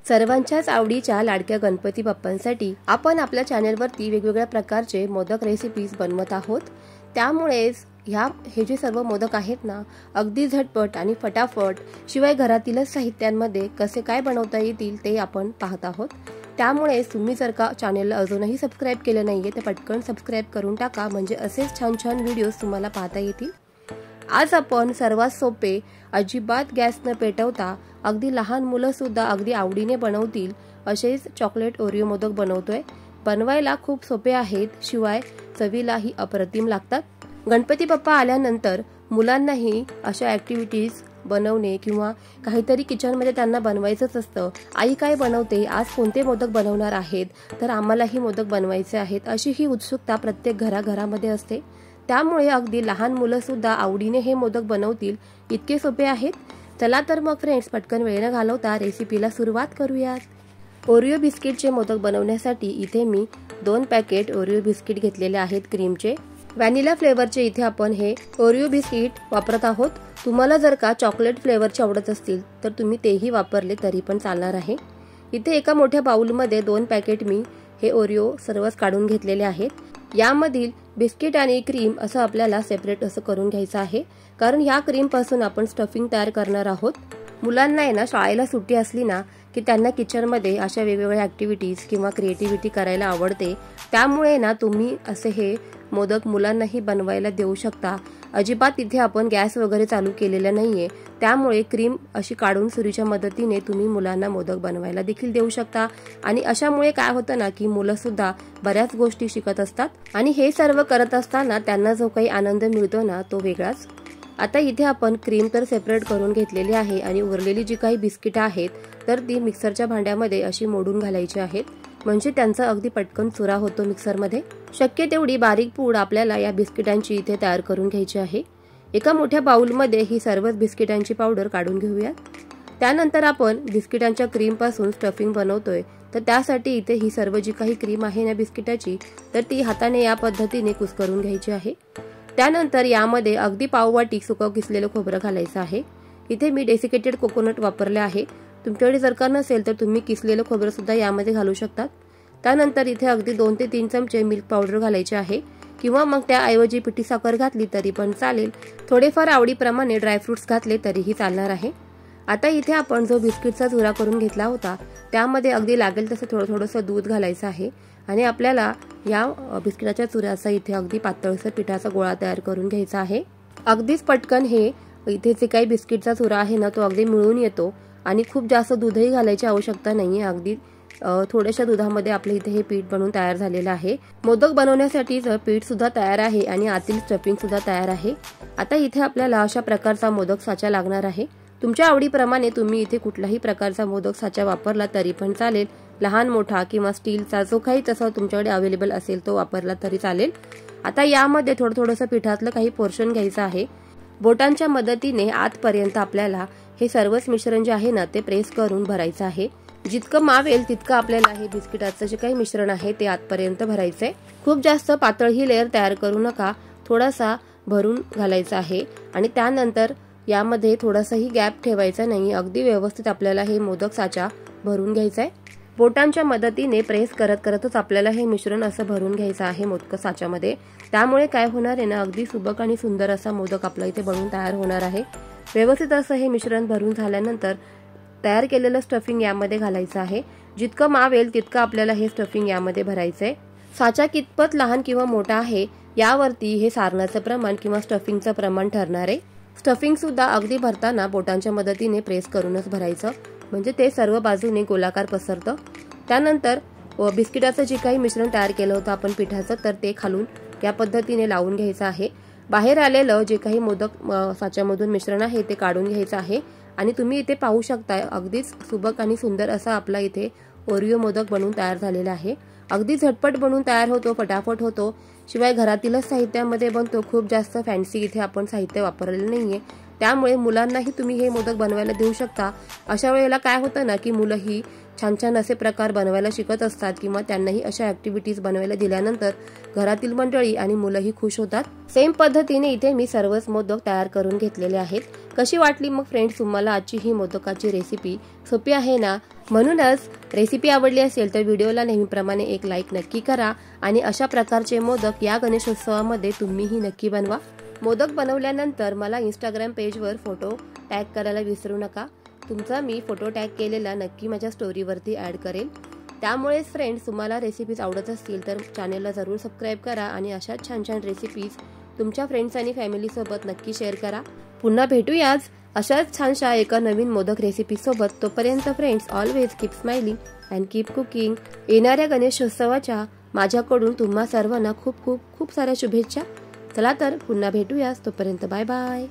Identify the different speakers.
Speaker 1: सर्वांच्याच आवडीच्या लाडक्या गणपती बाप्पांसाठी आपण आपल्या चॅनलवरती वेगवेगळ्या प्रकारचे मोदक रेसिपीज बनवत आहोत। त्यामुळेच हे जे सर्व मोदक आहेत ना, अगदी झटपट आणि फटाफट शिवाय घरातीलच साहित्यांमध्ये कसे काय बनवता येतील ते आपण पाहत आहोत। त्यामुळे तुम्ही जर का चॅनलला अजूनही सबस्क्राइब केले नाहीये तर पटकन सबस्क्राइब करून टाका, म्हणजे असेच छान छान व्हिडिओज तुम्हाला पाहता येतील। आज आपण सर्वात सोपे, अजिबात गॅस न पेटवता अगदी लहान मुलं सुद्धा अगदी आवडीने बनवतील असेच चॉकलेट ओरिओ मोदक बनवतोय। बनवायला खूप सोपे आहेत, शिवाय चवीलाही अप्रतिम लागतात। गणपती बाप्पा आल्यानंतर मुलांनाही अशा ॲक्टिव्हिटीज बनवणे किंवा काहीतरी किचन मध्ये त्यांना बनवायचंच असतं। आई काय बनवते, आज कोणते मोदक बनवणार आहेत, तर आम्हालाही मोदक बनवायचे आहेत, अशी ही उत्सुकता प्रत्येक घराघरामध्ये असते। त्यामुळे अगदी लहान मुलं सुद्धा आवडीने हे मोदक बनवतील, इतके सोपे आहेत। चला तर मग फ्रेंड्स, पटकन वेळ न घालवता रेसिपीला सुरुवात करूयात। ओरिओ बिस्किटचे मोदक बनवण्यासाठी इथे मी 2 पॅकेट ओरिओ बिस्किट घेतलेले आहेत क्रीमचे। व्हॅनिला फ्लेवरचे इथे आपण हे ओरिओ बिस्किट वापरत आहोत। तुम्हाला जर का चॉकलेट फ्लेवरचे आवडत असतील तर तुम्ही तेही वापरले तरी पण चालणार आहे। इथे एका मोठ्या बाउलमध्ये 2 पॅकेट मी हे ओरिओ सर्वच काढून घेतलेले आहेत। यामधील बिस्किट आणि क्रीम असं आपल्याला सेपरेट असं करून घ्यायचं आहे, कारण ह्या क्रीम पासून आपण स्टफिंग तयार करणार आहोत। मुलांना आहे ना, शाळेला सुट्टी असली ना की त्यांना किचन मध्ये अशा वेगवेगळ्या ॲक्टिव्हिटीज किंवा क्रिएटिव्हिटी करायला आवडते। त्यामुळे ना तुम्ही असे हे मोदक मुलांनाही बनवायला देऊ शकता। अजिबात इथे आपण गॅस वगैरे चालू केलेला नाहीये, त्यामुळे क्रीम अशी काढून सुरीच्या मदतीने तुम्ही मुलांना मोदक बनवायला देखील देऊ शकता। आणि अशामुळे काय होतं ना की मुलं सुद्धा बऱ्याच गोष्टी शिकत असतात आणि हे सर्व करत असताना त्यांना जो काही आनंद मिळतो ना तो वेगळाच। आता इथे आपण क्रीम तर सेपरेट करून घेतलेली आहे आणि उरलेली जी काही बिस्किट आहेत तर ती मिक्सरच्या भांड्यामध्ये अशी मोडून घालायची आहेत, म्हणजे त्यांचा अगदी पटकन चुरा होतो मिक्सरमध्ये। शक्य तेवढी बारीक पूड आपल्याला या बिस्किटांची इथे तयार करून घ्यायची आहे। एका मोठ्या बाउलमध्ये ही सर्व बिस्किटांची पावडर काढून घेऊया। त्यानंतर आपण बिस्किटांच्या क्रीम पासून स्टफिंग बनवतोय, तर त्यासाठी इथे ही सर्व जी काही क्रीम आहे ना बिस्किटाची, तर ती हाताने या पद्धतीने कुस्करून घ्यायची आहे। त्यानंतर यामध्ये अगदी पाववाटी सुकं किसलेलं खोबरं घालायचं आहे। इथे मी डेसिकेटेड कोकोनट वापरले आहे, तुमच्याकडे जर का नसेल तर तुम्ही किसलेलं खोबरं सुद्धा यामध्ये घालू शकतात। त्यानंतर इथे अगदी 2 ते 3 चमचे मिल्क पावडर घालायचे आहे, किंवा मग त्याऐवजी पिठी साखर घातली तरी पण चालेल। थोडेफार आवडीप्रमाणे ड्रायफ्रुट्स घातले तरीही चालणार आहे। आता इथे आपण जो बिस्किटचा चुरा करून घेतला होता त्यामध्ये अगदी लागेल तसं थोडंसं दूध घालायचं आहे आणि आपल्याला या बिस्किटाच्या चुऱ्याचा इथे अगदी पातळसर पिठाचा गोळा तयार करून घ्यायचा आहे। अगदीच पटकन हे इथे जे काही बिस्किटचा चुरा आहे ना तो अगदी मिळून येतो आणि खूप जास्त दूधही घालायची आवश्यकता नाहीये। अगदी थोड्याशा दुधामध्ये आपले इथे हे पीठ बनवून तयार झालेलं आहे। मोदक बनवण्यासाठी पीठ सुद्धा तयार आहे आणि आतील स्टफिंग सुद्धा तयार आहे। आता इथे आपल्याला अशा प्रकारचा मोदक साचा लागणार आहे। तुमच्या आवडीप्रमाणे तुम्ही इथे कुठलाही प्रकारचा मोदक साचा वापरला तरी पण चालेल, लहान मोठा किंवा स्टीलचा जो काही तसा तुमच्याकडे अवेलेबल असेल तो वापरला तरी चालेल। आता यामध्ये थोडंसं पिठातलं काही पोर्शन घ्यायचं आहे। बोटांच्या मदतीने आतपर्यंत आपल्याला हे सर्वच मिश्रण जे आहे ना ते प्रेस करून भरायचं आहे। जितकं मावेल तितकं आपल्याला हे बिस्किटाचं जे काही मिश्रण आहे ते आतपर्यंत भरायचंय। खूप जास्त पातळ ही लेयर तयार करू नका, थोडासा भरून घालायचा आहे आणि त्यानंतर यामध्ये थोडासाही गॅप ठेवायचा नाही। अगदी व्यवस्थित आपल्याला हे मोदक साचा भरून घ्यायचा आहे। बोटांच्या मदतीने प्रेस करतच आपल्याला हे मिश्रण असं भरून घ्यायचं आहे मोदक साच्यामध्ये। त्यामुळे काय होणार आहे ना, अगदी सुबक आणि सुंदर असा मोदक आपला इथे बनून तयार होणार आहे। व्यवस्थित असं हे मिश्रण भरून झाल्यानंतर तयार केलेलं स्टफिंग यामध्ये घालायचं आहे। जितकं मावेल तितकं आपल्याला हे स्टफिंग यामध्ये भरायचंय। साचा कितपत लहान किंवा मोठा आहे यावरती हे सारणाचं प्रमाण किंवा स्टफिंगचं प्रमाण ठरणार आहे। स्टफिंग सुद्धा अगदी भरताना बोटांच्या मदतीने प्रेस करूनच भरायचं, म्हणजे ते सर्व बाजूने गोलाकार पसरतं। त्यानंतर बिस्किटाचं जे काही मिश्रण तयार केलं होतं आपण पिठाचं, तर ते खालून या पद्धतीने लावून घ्यायचं आहे। बाहेर आलेलं जे काही मोदक साच्यामधून मिश्रण आहे ते काढून घ्यायचं आहे आणि तुम्ही इथे पाहू शकता अगदीच सुबक आणि सुंदर असा आपला इथे ओरिओ मोदक बनून तयार झालेला आहे। अगदी झटपट बनून तयार होतो, फटाफट होतो, शिवाय घरातीलच साहित्यामध्ये बनतो। खूप जास्त फॅन्सी इथे आपण साहित्य वापरलेलं नाहीये, त्यामुळे मुलांनाही तुम्ही हे मोदक बनवायला देऊ शकता। अशा वेळेला काय होतं ना की मुलं ही छान छान असे प्रकार बनवायला शिकत असतात किंवा त्यांनाही अशा ॲक्टिव्हिटीज बनवायला दिल्यानंतर घरातील मंडळी आणि मुलंही खुश होतात। सेम पद्धतीने इथे मी सर्वच मोदक तयार करून घेतलेले आहेत। कशी वाटली मग फ्रेंड्स तुम्हाला आजची ही मोदकाची रेसिपी? सोपी आहे ना? म्हणूनच रेसिपी आवडली असेल तर व्हिडिओला नेहमीप्रमाणे एक लाईक नक्की करा आणि अशा प्रकारचे मोदक या गणेशोत्सवामध्ये तुम्हीही नक्की बनवा। मोदक बनवल्यानंतर मला इंस्टाग्राम पेजवर फोटो टॅग करायला विसरू नका। तुमचा मी फोटो टॅग केलेला नक्की माझ्या स्टोरीवरती ॲड करेल। त्यामुळेच फ्रेंड्स, तुम्हाला रेसिपीज आवडत असतील तर चॅनलला जरूर सबस्क्राईब करा आणि अशा छान छान रेसिपीज तुमच्या फ्रेंड्स आणि फॅमिलीसोबत नक्की शेअर करा। पुन्हा भेटूयाच अशाच छानशा एका नवीन मोदक रेसिपीसोबत। तोपर्यंत friends, always keep smiling and keep cooking. येणाऱ्या गणेशोत्सवाच्या माझ्याकडून तुम्हा सर्वांना खूप खूप खूप साऱ्या शुभेच्छा। चला तर पुन्हा भेटूयाच, तोपर्यंत बाय बाय।